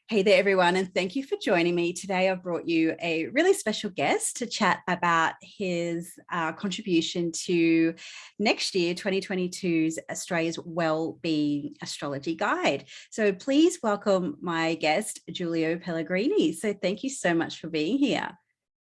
Hey there, everyone, and thank you for joining me. Today, I've brought you a really special guest to chat about his contribution to next year, 2022's Australia's WellBeing Astrology Guide. So please welcome my guest, Giulio Pellegrini. So thank you so much for being here.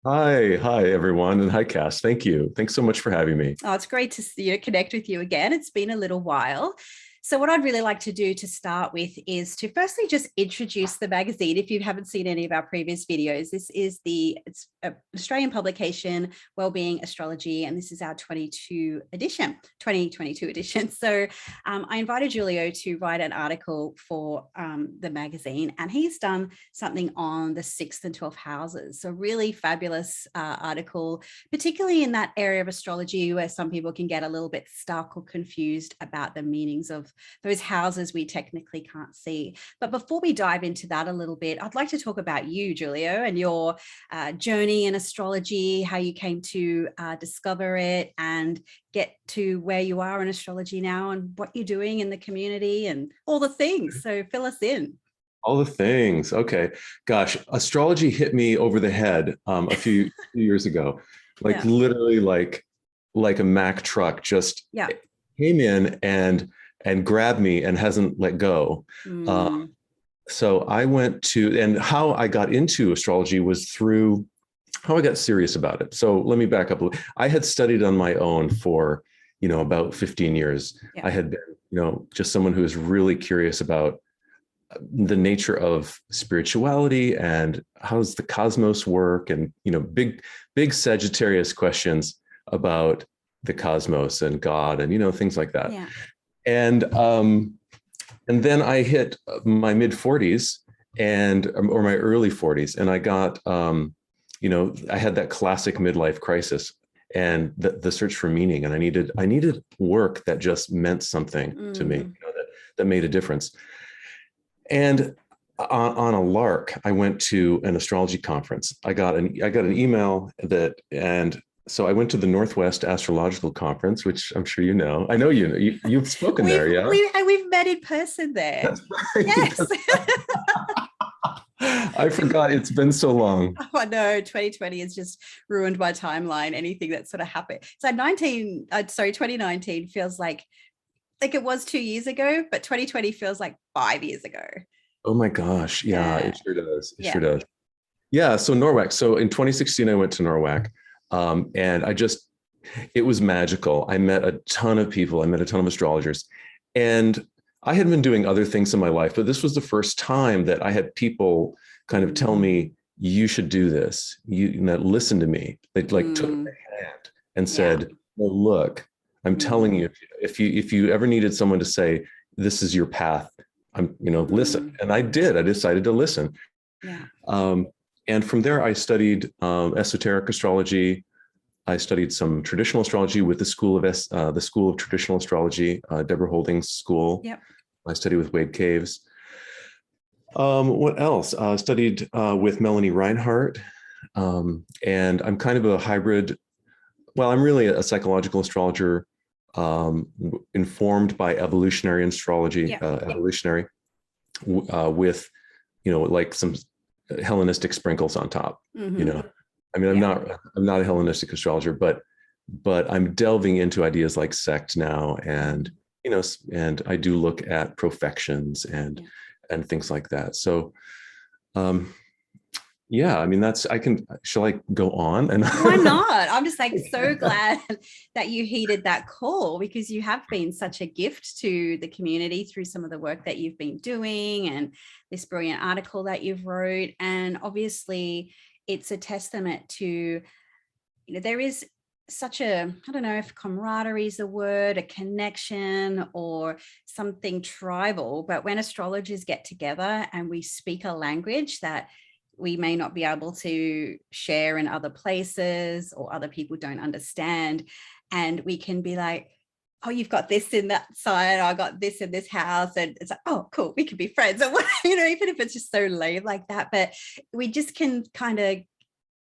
Hi, everyone, and hi, Cass. Thank you. Thanks so much for having me. Oh, it's great to connect with you again. It's been a little while. So what I'd really like to do to start with is to firstly just introduce the magazine. If you haven't seen any of our previous videos, this is it's an Australian publication, WellBeing Astrology, and this is our 2022 edition. So I invited Giulio to write an article for the magazine, and he's done something on the 6th and 12th houses. So really fabulous article, particularly in that area of astrology where some people can get a little bit stuck or confused about the meanings of those houses we technically can't see. But before we dive into that a little bit, I'd like to talk about you, Giulio, and your journey in astrology, how you came to discover it and get to where you are in astrology now, and what you're doing in the community and all the things. So fill us in. All the things. Okay. Gosh, astrology hit me over the head a few years ago, like literally like a Mack truck just came in and grabbed me and hasn't let go. So I went to, and how I got into astrology was through how I got serious about it. So let me back up a little. I had studied on my own for, about 15 years. I had been, just someone who was really curious about the nature of spirituality and how does the cosmos work, and, big Sagittarius questions about the cosmos and God and, things like that. Yeah. And then I hit my mid 40s or my early 40s, and I got, I had that classic midlife crisis and the search for meaning. And I needed work that just meant something to me, that made a difference. And on a lark, I went to an astrology conference. I got an email and so I went to the Northwest Astrological Conference, which I'm sure you know. I know you've spoken there, yeah? We've met in person there. That's right. Yes. I forgot, it's been so long. Oh, I know, 2020 has just ruined my timeline. Anything that sort of happened. So 2019 feels like it was 2 years ago, but 2020 feels like 5 years ago. Oh my gosh. Yeah, it sure does. It sure does. Yeah. So NORWAC. So in 2016, I went to NORWAC. And it was magical. I met a ton of people. I met a ton of astrologers, and I had been doing other things in my life, but this was the first time that I had people kind of tell me, you should do this. Listen to me. They took my hand and said, well, look, I'm telling you, if you ever needed someone to say, this is your path, listen. And I did. I decided to listen. Yeah. And from there, I studied esoteric astrology. I studied some traditional astrology with the School of Traditional Astrology, Deborah Holdings' school. Yep. I studied with Wade Caves. What else? Studied with Melanie Reinhardt. And I'm kind of a hybrid. Well, I'm really a psychological astrologer, informed by evolutionary astrology, with, like some Hellenistic sprinkles on top. I mean, I'm not a Hellenistic astrologer, but I'm delving into ideas like sect now, and and I do look at profections and things like that. So I mean, shall I go on? And why not? I'm just so glad that you heeded that call, because you have been such a gift to the community through some of the work that you've been doing and this brilliant article that you've wrote. And obviously it's a testament to, there is such a, I don't know if camaraderie is a word, a connection or something tribal, but when astrologers get together and we speak a language that we may not be able to share in other places or other people don't understand, and we can be like, oh, you've got this in that side, I got this in this house, and it's like, oh, cool, we can be friends, or even if it's just so lame like that. But we just can kind of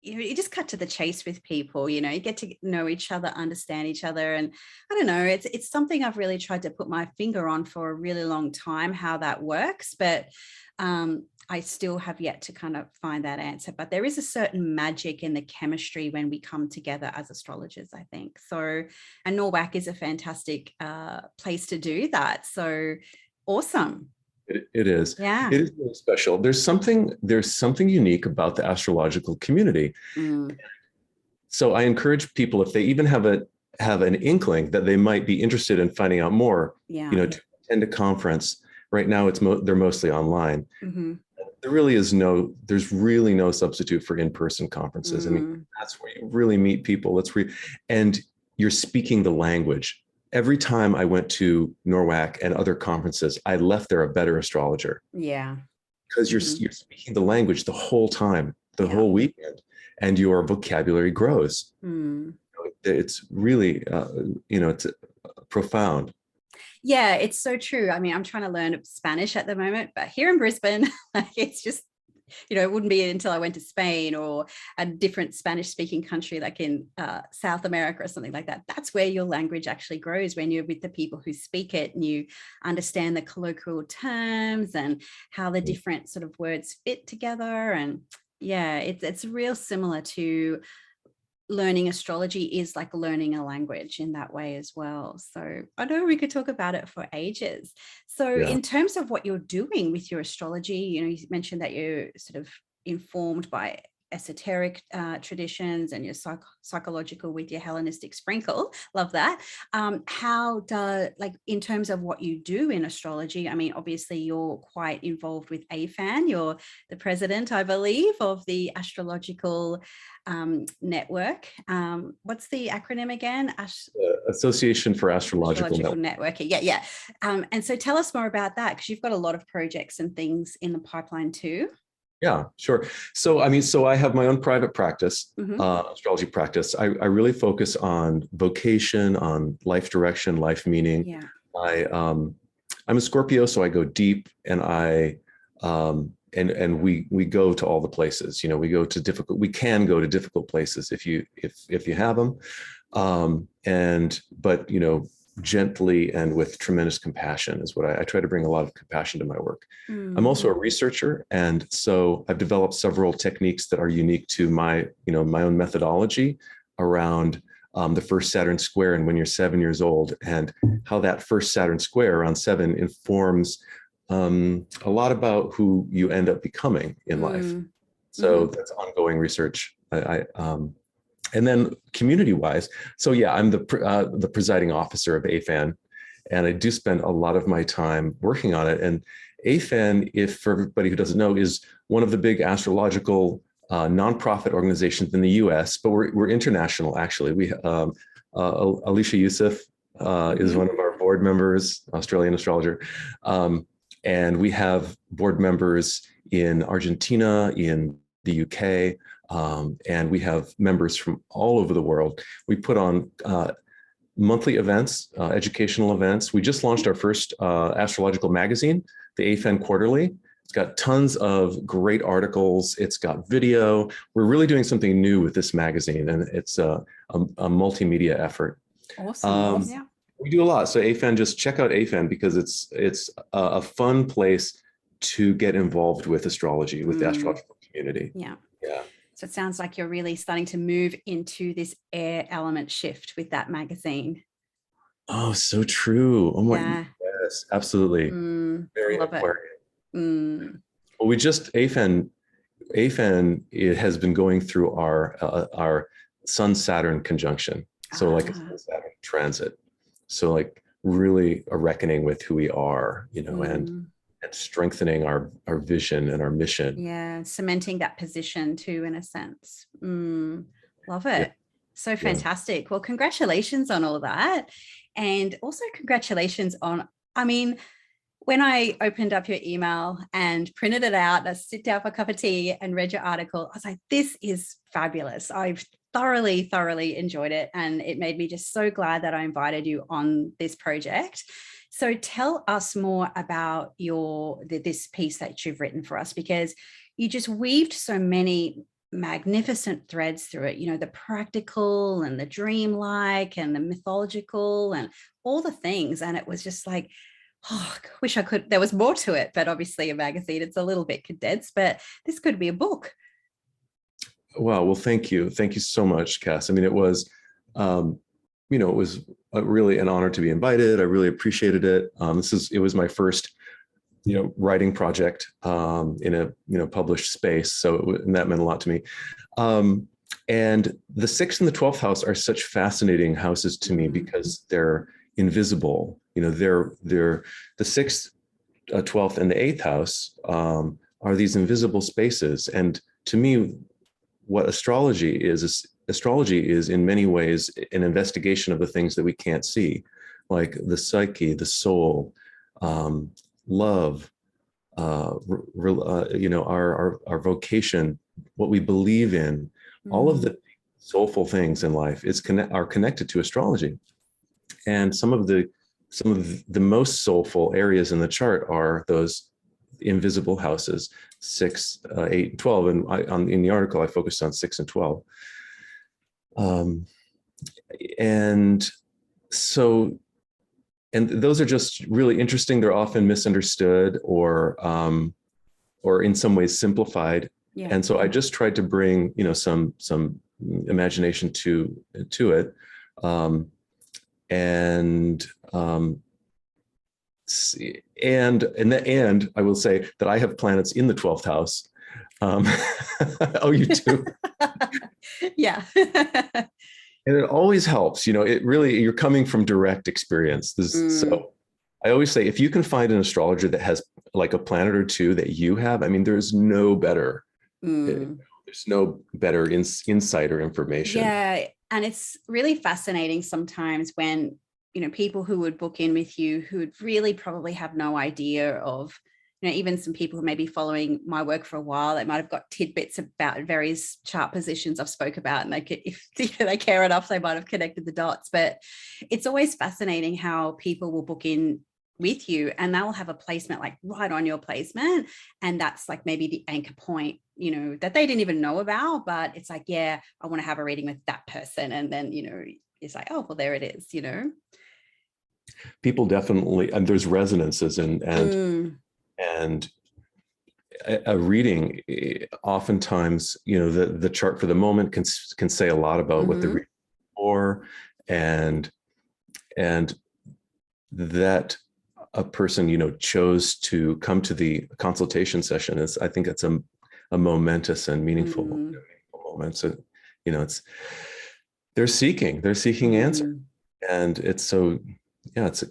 you just cut to the chase with people, you get to know each other, understand each other. And I don't know, it's something I've really tried to put my finger on for a really long time, how that works. But I still have yet to kind of find that answer. But there is a certain magic in the chemistry when we come together as astrologers, I think. So, and NORWAC is a fantastic place to do that. So awesome. It is. Yeah. It is really special. There's something unique about the astrological community. So I encourage people, if they even have an inkling that they might be interested in finding out more, to attend a conference. Right now, they're mostly online. There's really no substitute for in-person conferences. I mean, that's where you really meet people. And you're speaking the language. Every time I went to NORWAC and other conferences, I left there a better astrologer. Yeah. Because you're speaking the language the whole time, the whole weekend, and your vocabulary grows. It's really, it's profound. Yeah, it's so true. I mean, I'm trying to learn Spanish at the moment, but here in Brisbane, it's just, it wouldn't be until I went to Spain or a different Spanish speaking country, like in South America or something like that. That's where your language actually grows, when you're with the people who speak it and you understand the colloquial terms and how the different sort of words fit together. And yeah, it's real similar to learning astrology is like learning a language in that way as well. So I know we could talk about it for ages. So in terms of what you're doing with your astrology, you mentioned that you're sort of informed by esoteric traditions and your psychological with your Hellenistic sprinkle. Love that. How does, like, in terms of what you do in astrology, I mean, obviously you're quite involved with AFAN. You're the president, I believe, of the astrological network. What's the acronym again? Association for Astrological Networking. Yeah. And so tell us more about that, because you've got a lot of projects and things in the pipeline too. Yeah, sure. So, I have my own private practice, astrology practice. I really focus on vocation, on life direction, life meaning. Yeah. I'm a Scorpio, so I go deep, and we go to all the places. We can go to difficult places if you have them, but gently and with tremendous compassion is what I try to bring a lot of compassion to my work. I'm also a researcher. And so I've developed several techniques that are unique to my own methodology around the first Saturn square and when you're 7 years old, and how that first Saturn square around 7 informs a lot about who you end up becoming in life. So that's ongoing research. And then community-wise, so yeah, I'm the presiding officer of AFAN, and I do spend a lot of my time working on it. And AFAN, if for everybody who doesn't know, is one of the big astrological nonprofit organizations in the U.S., but we're international actually. We Alicia Youssef is one of our board members, Australian astrologer, and we have board members in Argentina, in the UK. And we have members from all over the world. We put on monthly events, educational events. We just launched our first astrological magazine, the AFAN Quarterly. It's got tons of great articles. It's got video. We're really doing something new with this magazine, and it's a multimedia effort. Awesome. Yeah. We do a lot. So AFAN, just check out AFAN, because it's a fun place to get involved with astrology, with the astrological community. Yeah. Yeah. So it sounds like you're really starting to move into this air element shift with that magazine. Oh, so true. Oh my, yes, absolutely. Very love Aquarian. Well, we just AFAN. It has been going through our Sun Saturn conjunction. So like a Sun Saturn transit. So like really a reckoning with who we are, and strengthening our vision and our mission. Yeah, cementing that position too, in a sense. Love it. Yeah. So fantastic. Yeah. Well, congratulations on all that. And also congratulations on, when I opened up your email and printed it out, I sit down for a cup of tea and read your article, I was like, this is fabulous. I've thoroughly enjoyed it. And it made me just so glad that I invited you on this project. So tell us more about this piece that you've written for us, because you just weaved so many magnificent threads through it, you know, the practical and the dreamlike and the mythological and all the things. And it was just like, oh, I wish I could, there was more to it, but obviously a magazine, it's a little bit condensed, but this could be a book. Wow. Well, thank you. Thank you so much, Cass. I mean, it was, it was really an honor to be invited. I really appreciated it. It was my first, writing project in a, published space. And that meant a lot to me. And the 6th and the 12th house are such fascinating houses to me because they're invisible. They're the 6th, 12th, and the 8th house are these invisible spaces. And to me, what astrology is in many ways an investigation of the things that we can't see, like the psyche, the soul, love, our vocation, what we believe in, all of the soulful things in life are connected to astrology. And some of the most soulful areas in the chart are those invisible houses, 6, 8, and 12. And in the article, I focused on 6 and 12. And those are just really interesting. They're often misunderstood or in some ways simplified. Yeah. And so I just tried to bring, some imagination to it. And in the end, I will say that I have planets in the 12th house. Oh, you do? Yeah. And it always helps, you're coming from direct experience. So I always say, if you can find an astrologer that has like a planet or two that you have, I mean, there's no better, insight or information. Yeah. And it's really fascinating sometimes when, people who would book in with you who would really probably have no idea of, even some people who may be following my work for a while, they might have got tidbits about various chart positions I've spoke about, and if they care enough, they might have connected the dots. But it's always fascinating how people will book in with you and they'll have a placement like right on your placement. And that's like maybe the anchor point, that they didn't even know about, but it's like, yeah, I want to have a reading with that person. And then, it's like, oh, well, there it is, People definitely, and there's resonances and a reading, oftentimes, the chart for the moment can say a lot about what the reading is for, and that a person, chose to come to the consultation session is, I think it's a momentous and meaningful moment. So, they're seeking answer, and it's so, yeah, it's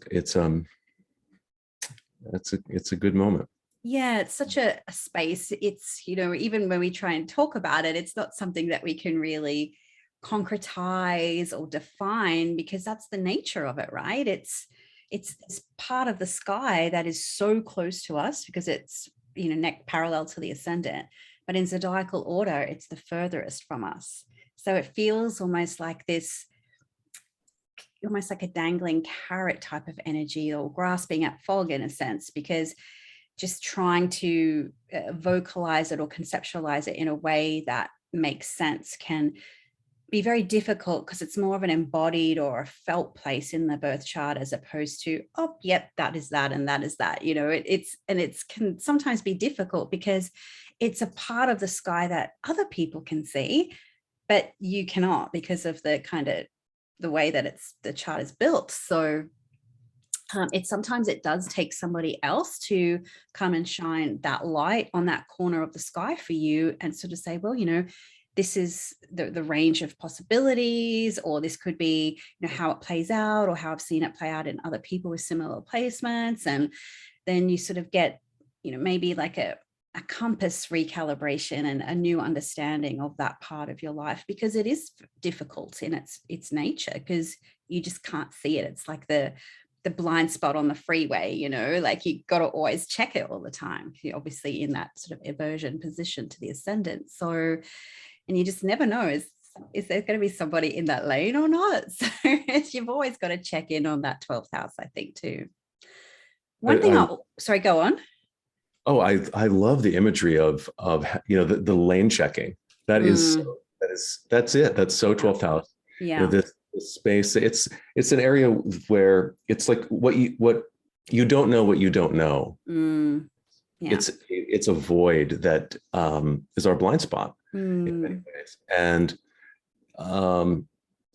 a good moment. Yeah, it's such a space. It's, even when we try and talk about it, it's not something that we can really concretize or define, because that's the nature of it, right? It's this part of the sky that is so close to us because it's, neck parallel to the ascendant, but in zodiacal order, it's the furthest from us. So it feels almost like this, almost like a dangling carrot type of energy, or grasping at fog in a sense, because just trying to vocalize it or conceptualize it in a way that makes sense can be very difficult, because it's more of an embodied or a felt place in the birth chart, as opposed to, oh, yep, that is that and that is that. It can sometimes be difficult because it's a part of the sky that other people can see, but you cannot, because of the way that the chart is built. So sometimes it does take somebody else to come and shine that light on that corner of the sky for you, and sort of say, well, this is the range of possibilities, or this could be, how it plays out, or how I've seen it play out in other people with similar placements. And then you sort of get, maybe like a compass recalibration and a new understanding of that part of your life, because it is difficult in its nature, because you just can't see it. It's like the blind spot on the freeway, like you got to always check it all the time. You're obviously in that sort of aversion position to the ascendant. So, and you just never know, is there going to be somebody in that lane or not? So you've always got to check in on that 12th house, I think, too. One thing, sorry, go on. Oh, I love the imagery of the lane checking. That's it. That's so 12th house. Yeah. This space, it's an area where it's like what you don't know what you don't know. Yeah. It's a void that is our blind spot in many ways.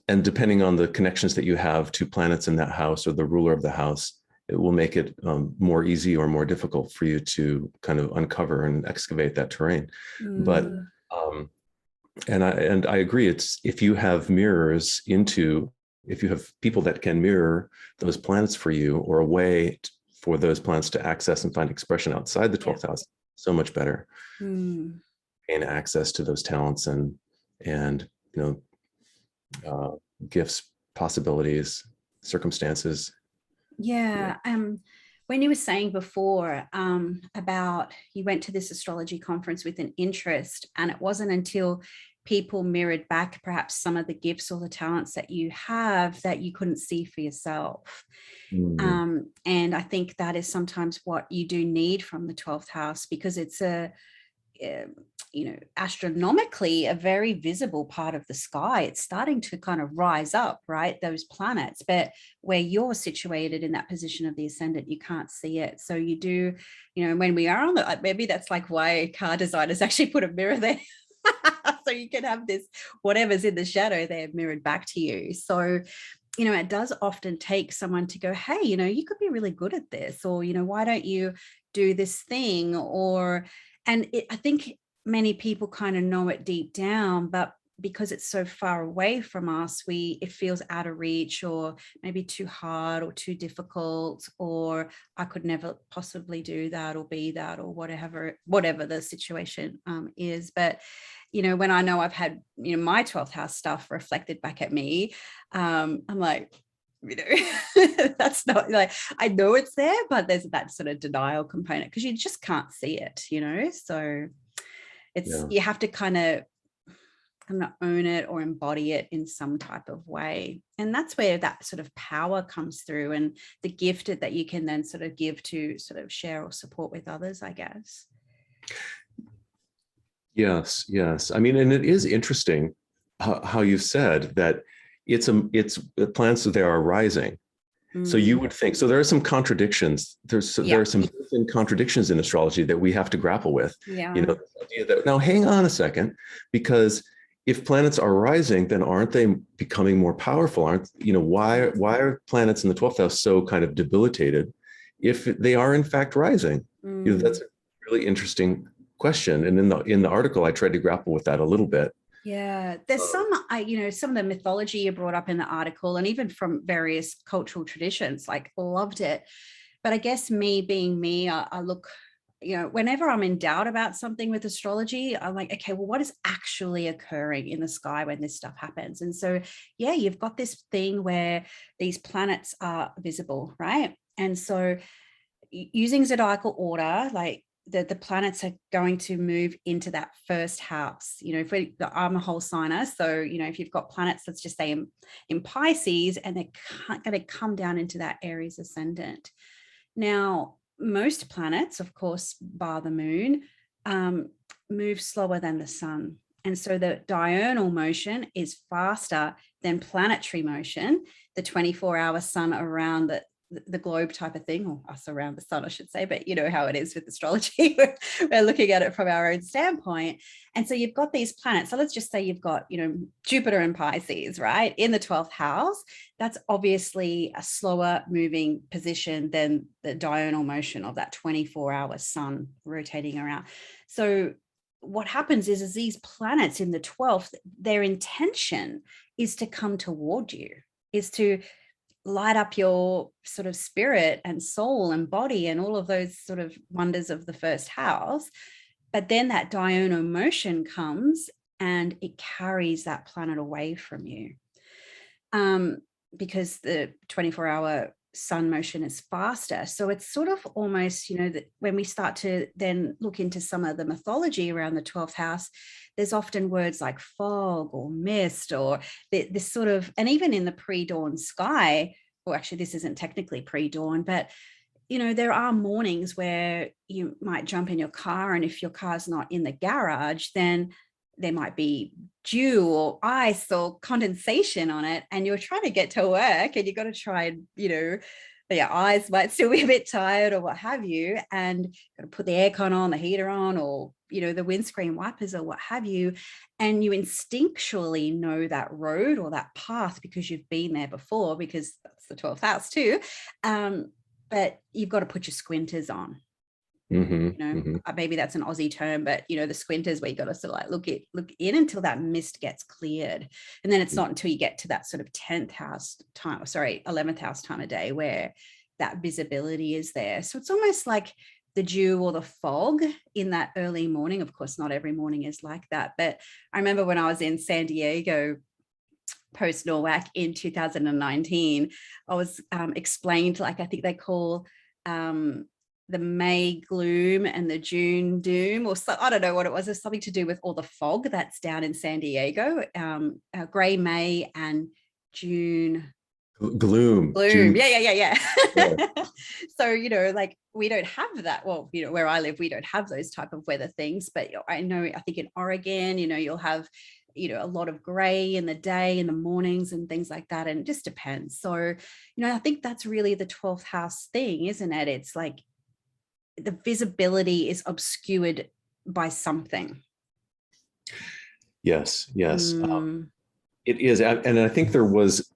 And depending on the connections that you have to planets in that house or the ruler of the house, it will make it more easy or more difficult for you to kind of uncover and excavate that terrain. But and I agree. It's if you have if you have people that can mirror those planets for you, or a way for those planets to access and find expression outside the 12th house, so much better. Gain access to those talents and gifts, possibilities, circumstances. Yeah. When you were saying before about you went to this astrology conference with an interest, and it wasn't until people mirrored back perhaps some of the gifts or the talents that you have that you couldn't see for yourself. And I think that is sometimes what you do need from the 12th house, because it's astronomically a very visible part of the sky. It's starting to kind of rise up, right? Those planets, but where you're situated in that position of the ascendant, you can't see it. So you do, when we are on maybe that's like why car designers actually put a mirror there. So you can have this, whatever's in the shadow there, mirrored back to you. So it does often take someone to go, hey, you could be really good at this, or, why don't you do this thing? I think many people kind of know it deep down, but because it's so far away from us, it feels out of reach, or maybe too hard or too difficult, or I could never possibly do that or be that, or whatever the situation is. But when I know I've had my 12th house stuff reflected back at me, I'm like, that's not like, I know it's there, but there's that sort of denial component because you just can't see it, so you have to kind of own it or embody it in some type of way. And that's where that sort of power comes through, and the gift that you can then sort of give to sort of share or support with others, I guess. Yes. I mean, and it is interesting how you've said that it's planets that they are rising. So you would think, so there are some contradictions. There are some contradictions in astrology that we have to grapple with. Yeah. The idea that, now hang on a second, because if planets are rising, then aren't they becoming more powerful? Why are planets in the 12th house so kind of debilitated if they are in fact rising? That's a really interesting question. And in the article, I tried to grapple with that a little bit. Yeah, there's some of the mythology you brought up in the article, and even from various cultural traditions, like loved it. But I guess me being me, I look, whenever I'm in doubt about something with astrology, I'm like, okay, well, what is actually occurring in the sky when this stuff happens? And so, yeah, you've got this thing where these planets are visible, right? And so using zodiacal order, like the planets are going to move into that first house. I'm a whole signer. So, if you've got planets, let's just say in Pisces, and they're going to come down into that Aries ascendant. Now, most planets, of course, bar the moon, move slower than the sun. And so the diurnal motion is faster than planetary motion, the 24-hour sun around the globe type of thing, or us around the sun, I should say, but you know how it is with astrology. We're looking at it from our own standpoint. And so you've got these planets. So let's just say you've got, Jupiter in Pisces, right? In the 12th house. That's obviously a slower moving position than the diurnal motion of that 24-hour sun rotating around. So what happens is these planets in the 12th, their intention is to come toward you, is to light up your sort of spirit and soul and body and all of those sort of wonders of the first house. But then that diurnal motion comes and it carries that planet away from you, because the 24-hour sun motion is faster. So it's sort of almost, that when we start to then look into some of the mythology around the 12th house, there's often words like fog or mist, or this sort of, and even in the pre-dawn sky, or actually this isn't technically pre-dawn, but there are mornings where you might jump in your car, and if your car's not in the garage, then there might be dew or ice or condensation on it, and you're trying to get to work and you've got to try and, your eyes might still be a bit tired or what have you, and got to put the aircon on, the heater on, or, the windscreen wipers or what have you. And you instinctually know that road or that path because you've been there before, because that's the 12th house too. But you've got to put your squinters on. Maybe that's an Aussie term, but the squinters, where you got to sort of like look in until that mist gets cleared. And then it's not until you get to that sort of 11th house time of day where that visibility is there. So it's almost like the dew or the fog in that early morning. Of course, not every morning is like that, but I remember when I was in San Diego post NORWAC in 2019, I was explained, like, I think they call the May gloom and the June doom, or so, I don't know what it was. There's something to do with all the fog that's down in San Diego. Gray May and June gloom. June. Yeah. So, like, we don't have that. Well, where I live, we don't have those type of weather things. But I think in Oregon, you'll have, a lot of gray in the day, in the mornings and things like that. And it just depends. So, I think that's really the 12th house thing, isn't it? It's like, the visibility is obscured by something. Yes. It is. And I think it was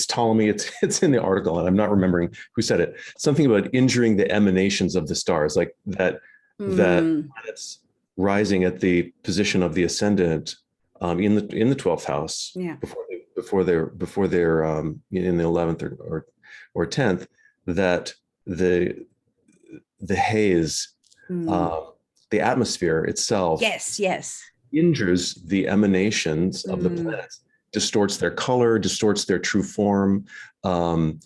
Ptolemy. It's in the article, and I'm not remembering who said it. Something about injuring the emanations of the stars, like that planets rising at the position of the ascendant in the 12th house, before they're in the 11th or 10th, that the haze, the atmosphere itself, yes, injures the emanations of the planets, distorts their color, distorts their true form. The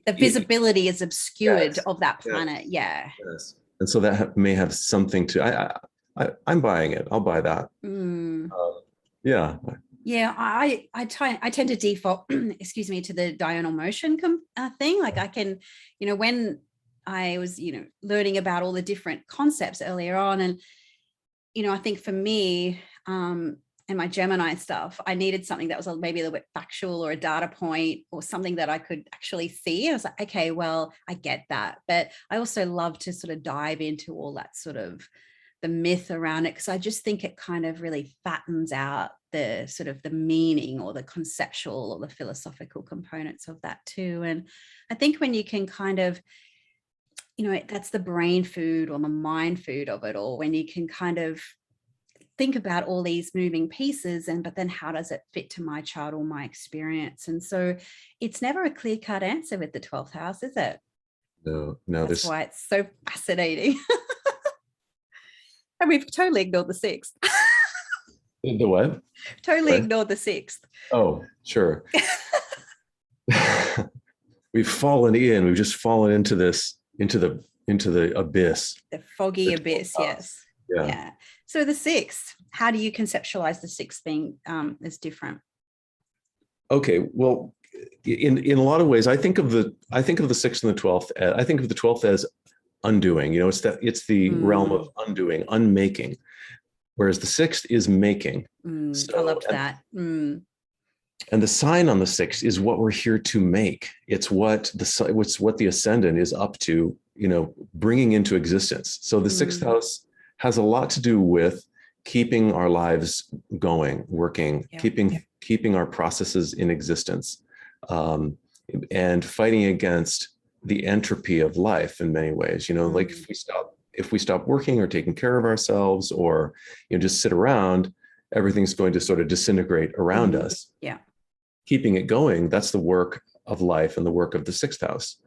visibility is obscured of that planet. Yes. And so that may have something to. I'm buying it. I'll buy that. Yeah. Yeah, I tend to default, excuse me, to the diurnal motion thing. Like, I can, when I was, learning about all the different concepts earlier on, and, I think for me, and my Gemini stuff, I needed something that was maybe a little bit factual, or a data point, or something that I could actually see. I was like, okay, well, I get that. But I also love to sort of dive into all that sort of the myth around it, because I just think it kind of really fattens out the sort of the meaning or the conceptual or the philosophical components of that too. And I think when you can kind of, that's the brain food or the mind food of it all, when you can kind of think about all these moving pieces, but then how does it fit to my chart or my experience? And so it's never a clear-cut answer with the 12th house, is it? No. That's why it's so fascinating. And we've totally ignored the 6th. The what? Totally ignored the 6th. Oh, sure. We've just fallen into the abyss. The foggy abyss, yes. Yeah. So the 6th, how do you conceptualize the 6th being as different? Okay, well, in a lot of ways, I think of the 6th and the 12th. I think of the 12th as undoing. It's the realm of undoing, unmaking, whereas the 6th is making. I loved that. And the sign on the 6th is what we're here to make. It's what the ascendant is up to, bringing into existence. So the 6th house has a lot to do with keeping our lives going, working, keeping our processes in existence, and fighting against the entropy of life in many ways. Like if we stop working or taking care of ourselves, or just sit around, everything's going to sort of disintegrate around us. Yeah. Keeping it going, that's the work of life and the work of the 6th house.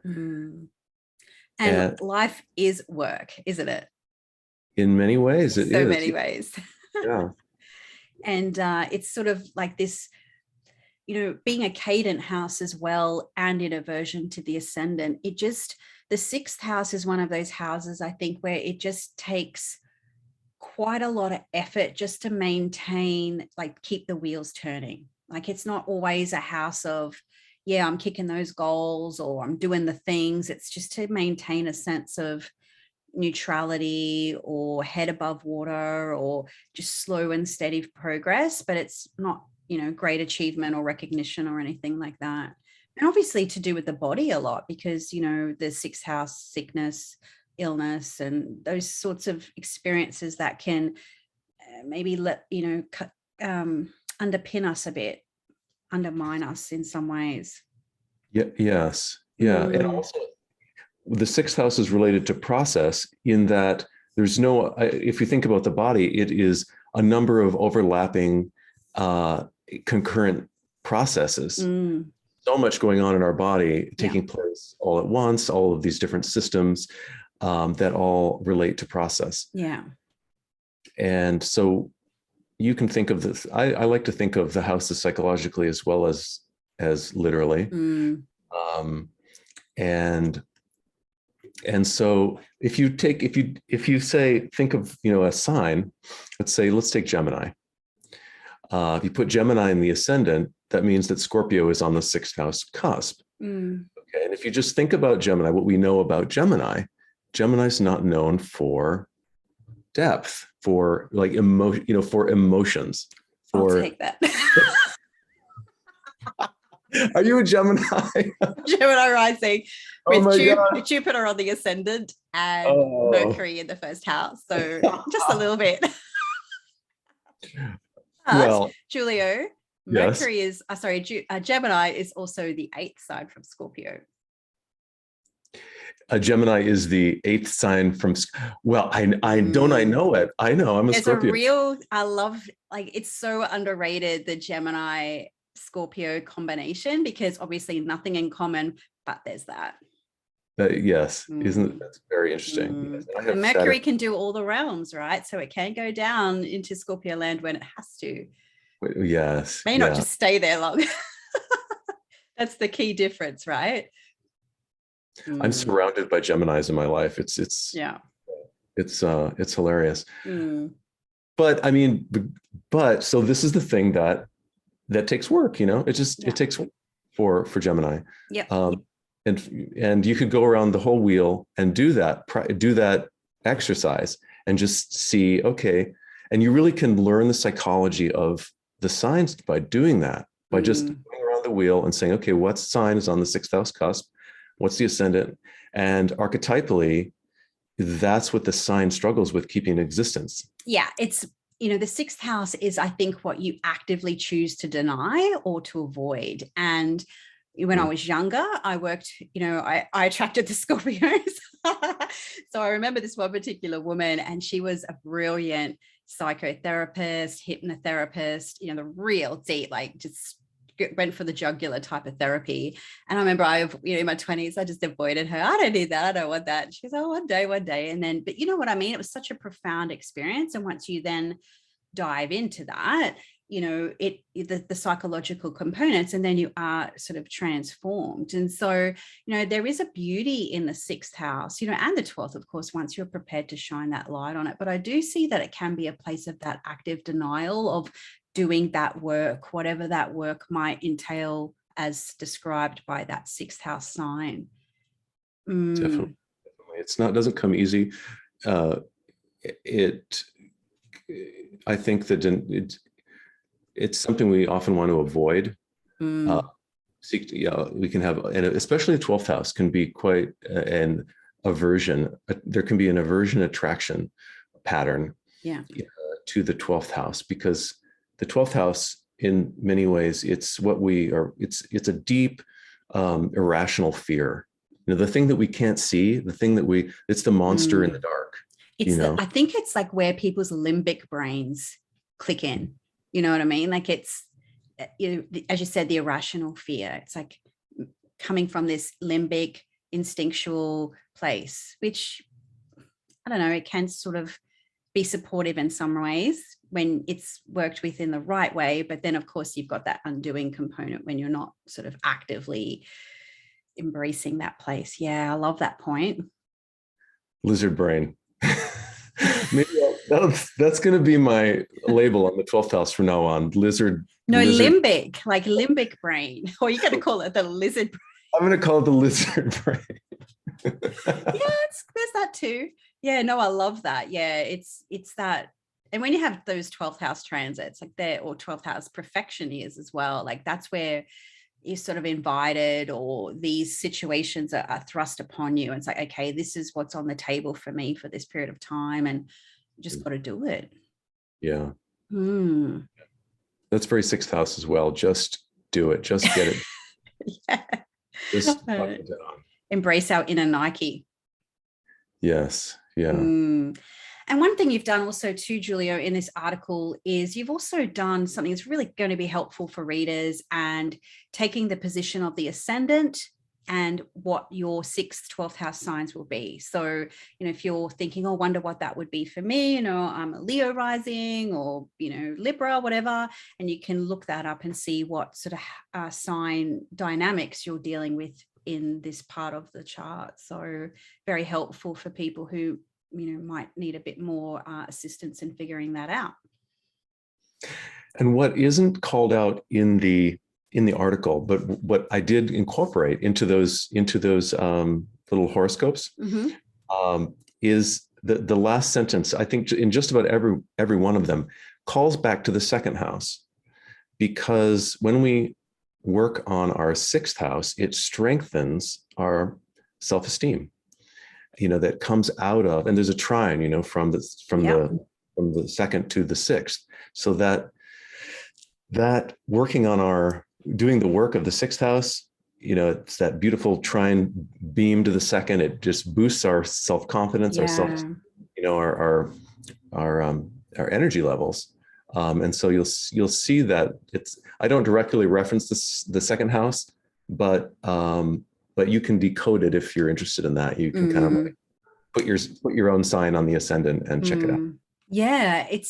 And life is work, isn't it? In many ways, it is. So many ways. Yeah. And it's sort of like this, being a cadent house as well, and in aversion to the ascendant, the 6th house is one of those houses, I think, where it just takes quite a lot of effort just to maintain, like, keep the wheels turning. Like, it's not always a house of, I'm kicking those goals or I'm doing the things. It's just to maintain a sense of, neutrality or head above water or just slow and steady progress, but it's not, great achievement or recognition or anything like that. And obviously to do with the body a lot, because, the sixth house, sickness, illness, and those sorts of experiences that can maybe underpin us a bit, undermine us in some ways. Yeah. Yes. Yeah. And also the sixth house is related to process in that there's no, if you think about the body, it is a number of overlapping concurrent processes. So much going on in our body taking place all at once, all of these different systems that all relate to process. Yeah. And so you can think of this, I like to think of the houses psychologically as well as literally. And so if you think of, a sign, let's take Gemini. If you put Gemini in the ascendant, that means that Scorpio is on the sixth house cusp. Okay. And if you just think about Gemini, what we know about Gemini is not known for depth, for like for emotions. I'll take that. Are you a Gemini? Gemini rising with Jupiter on the ascendant and Mercury in the first house. So just a little bit. Well, Giulio, Mercury is, Gemini is also the 8th sign from Scorpio. A Gemini is the 8th sign from, well, I know it. I know, I'm a Scorpio. I love, it's so underrated, the Gemini Scorpio combination, because obviously nothing in common, but there's that. Yes, that's very interesting. And Mercury can do all the realms, right? So it can go down into Scorpio land when it has to. Yes. May not just stay there long. That's the key difference, right? I'm surrounded by Geminis in my life. It's hilarious. But I mean, so this is the thing that takes work, it takes for Gemini. Yeah. And you could go around the whole wheel and do that exercise and just see, okay. And you really can learn the psychology of the signs by doing that, by just going around the wheel and saying, okay, what sign is on the sixth house cusp? What's the ascendant? And archetypally, that's what the sign struggles with keeping in existence. Yeah. It's, the sixth house is, I think, what you actively choose to deny or to avoid. And when I was younger, I worked, I attracted the Scorpios. So I remember this one particular woman, and she was a brilliant psychotherapist, hypnotherapist, the real deep, just went for the jugular type of therapy. And I remember in my 20s, I just avoided her. I don't need that. I don't want that. She goes, oh, one day. And then, but you know what I mean? It was such a profound experience. And once you then dive into that, the psychological components, and then you are sort of transformed. And so, there is a beauty in the sixth house, and the 12th, of course, once you're prepared to shine that light on it. But I do see that it can be a place of that active denial of doing that work, whatever that work might entail, as described by that sixth house sign. Definitely. Doesn't come easy. I think that it's something we often want to avoid. We can have, and especially the 12th house can be quite an aversion. There can be an aversion attraction pattern to the 12th house, because the 12th house, in many ways, it's what we are. It's a deep, irrational fear. The thing that we can't see, it's the monster in the dark. I think it's like where people's limbic brains click in. You know what I mean? Like it's, as you said, the irrational fear. It's like coming from this limbic, instinctual place, which, I don't know, it can sort of be supportive in some ways when it's worked with in the right way. But then, of course, you've got that undoing component when you're not sort of actively embracing that place. Yeah, I love that point. Lizard brain. Maybe that's going to be my label on the 12th house from now on. Lizard. Limbic, limbic brain. Or you're going to call it the lizard brain. I'm going to call it the lizard brain. There's that too. Yeah, no, I love that. Yeah, it's that. And when you have those 12th house transits, like there, or 12th house perfection years as well, like that's where you're sort of invited, or these situations are thrust upon you. And it's like, okay, this is what's on the table for me for this period of time, and you just got to do it. Yeah. Mm. That's very 6th house as well. Just do it. Just get it. Yeah. Just Embrace our inner Nike. Yes. Yeah. Mm. And one thing you've done also too, Giulio, in this article is you've also done something that's really going to be helpful for readers, and taking the position of the ascendant and what your 6th, 12th house signs will be. So, if you're thinking, oh, wonder what that would be for me, I'm a Leo rising, or, Libra, whatever, and you can look that up and see what sort of sign dynamics you're dealing with in this part of the chart. So very helpful for people who, might need a bit more assistance in figuring that out. And what isn't called out in the article, but what I did incorporate into those little horoscopes, is the last sentence. I think in just about every one of them calls back to the 2nd house, because when we work on our 6th house, it strengthens our self-esteem. That comes out of, and there's a trine, from the 2nd to the 6th, so that working on doing the work of the 6th house, it's that beautiful trine beam to the 2nd. It just boosts our self-confidence, our self, our energy levels. And so you'll see that I don't directly reference the 2nd house, but you can decode it if you're interested in that. You can kind of like put your own sign on the ascendant and check it out. Yeah, I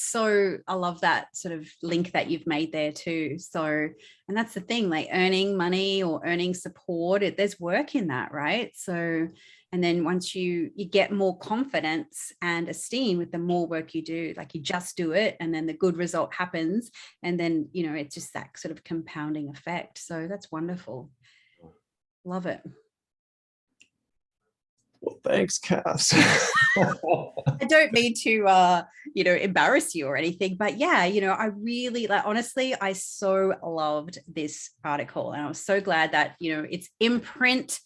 love that sort of link that you've made there too. So, and that's the thing, like earning money or earning support, there's work in that, right? So, and then once you get more confidence and esteem with the more work you do, like you just do it, and then the good result happens, and then, it's just that sort of compounding effect. So that's wonderful. Love it. Well, thanks, Cass. I don't mean to, embarrass you or anything, but yeah, I really, honestly, I so loved this article, and I was so glad that, it's in print,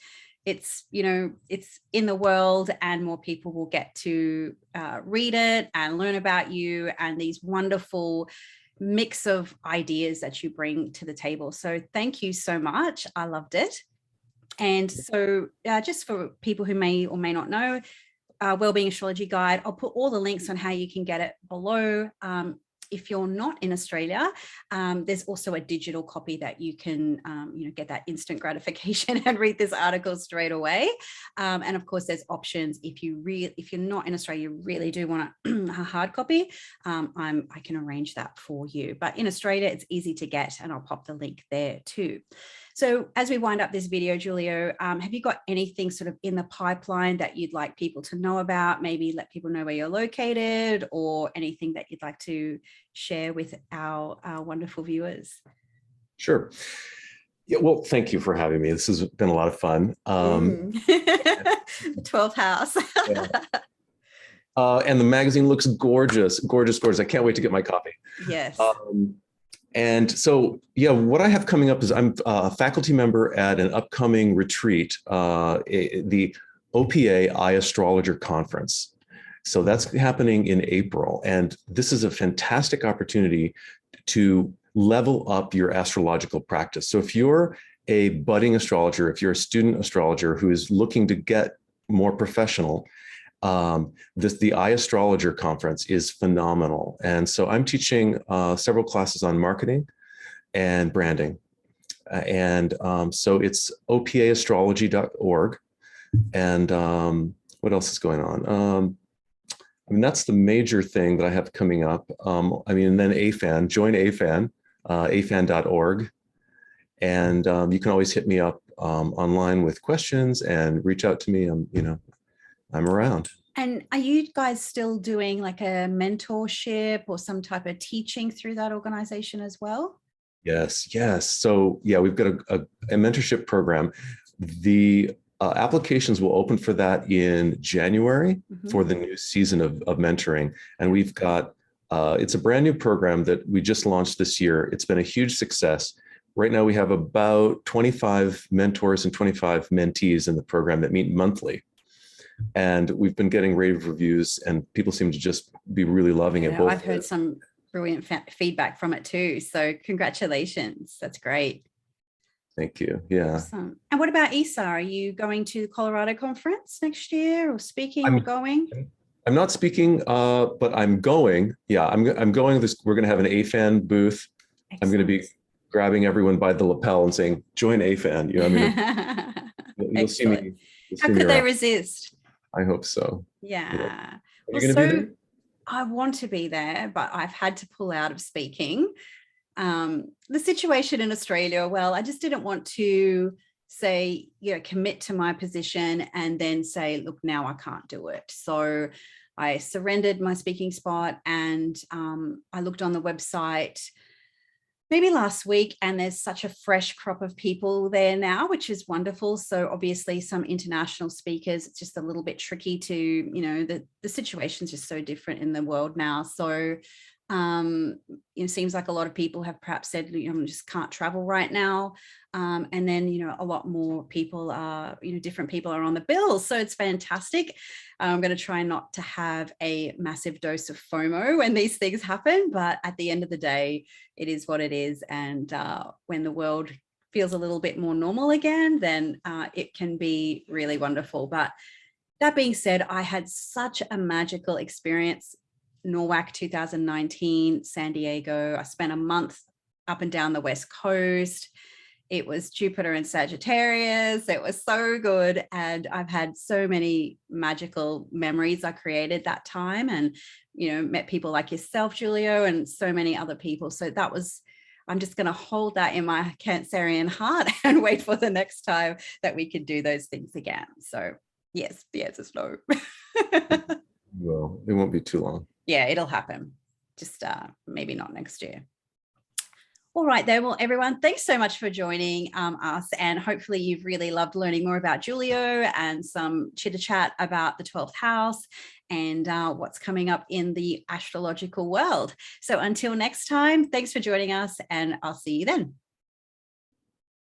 it's, it's in the world, and more people will get to read it and learn about you and these wonderful mix of ideas that you bring to the table. So thank you so much. I loved it. And so just for people who may or may not know, WellBeing Astrology Guide, I'll put all the links on how you can get it below. If you're not in Australia, there's also a digital copy that you can, get that instant gratification and read this article straight away. And of course, there's options if you're not in Australia, you really do want a hard copy. I can arrange that for you. But in Australia, it's easy to get, and I'll pop the link there too. So as we wind up this video, Giulio, have you got anything sort of in the pipeline that you'd like people to know about? Maybe let people know where you're located, or anything that you'd like to share with our wonderful viewers? Sure. Yeah, well, thank you for having me. This has been a lot of fun. 12th house. Yeah. And the magazine looks gorgeous, gorgeous, gorgeous. I can't wait to get my copy. Yes. And so, yeah, what I have coming up is I'm a faculty member at an upcoming retreat, the OPA Astrologer Conference. So that's happening in April. And this is a fantastic opportunity to level up your astrological practice. So if you're a budding astrologer, if you're a student astrologer who is looking to get more professional, the Astrologer Conference is phenomenal. And so I'm teaching several classes on marketing and branding. So it's opaastrology.org. And what else is going on? That's the major thing that I have coming up. And then AFAN, join AFAN, afan.org. And you can always hit me up online with questions and reach out to me. I'm around. And are you guys still doing like a mentorship or some type of teaching through that organization as well? Yes. So yeah, we've got a mentorship program. The Applications will open for that in January for the new season of mentoring. And we've got, it's a brand new program that we just launched this year. It's been a huge success. Right now we have about 25 mentors and 25 mentees in the program that meet monthly. And we've been getting rave reviews and people seem to just be really loving it. I've heard some brilliant feedback from it too. So congratulations. That's great. Thank you. Yeah. Awesome. And what about ESA? Are you going to the Colorado conference next year, or speaking, or going? I'm not speaking, but I'm going. Yeah, I'm going. We're going to have an AFAN booth. Excellent. I'm going to be grabbing everyone by the lapel and saying, "Join AFAN." You know, you'll see me. How could they resist? I hope so. Yeah. Are you going to be there? I want to be there, but I've had to pull out of speaking. The situation in Australia, well, I just didn't want to say, commit to my position and then say, look, now I can't do it. So I surrendered my speaking spot, and I looked on the website maybe last week, and there's such a fresh crop of people there now, which is wonderful. So obviously some international speakers, it's just a little bit tricky to, the situation's just so different in the world now. So it seems like a lot of people have perhaps said, I just can't travel right now. And then, a lot more people are, different people are on the bill. So it's fantastic. I'm going to try not to have a massive dose of FOMO when these things happen. But at the end of the day, it is what it is. And when the world feels a little bit more normal again, then it can be really wonderful. But that being said, I had such a magical experience. NORWAC 2019, San Diego. I spent a month up and down the West Coast. It was Jupiter and Sagittarius. It was so good. And I've had so many magical memories I created that time, and, met people like yourself, Giulio, and so many other people. So I'm just going to hold that in my Cancerian heart and wait for the next time that we can do those things again. So yes, the answer is no. Well, it won't be too long. Yeah, it'll happen. Just maybe not next year. All right there. Well, everyone, thanks so much for joining us. And hopefully you've really loved learning more about Giulio and some chitter chat about the 12th house and what's coming up in the astrological world. So until next time, thanks for joining us, and I'll see you then.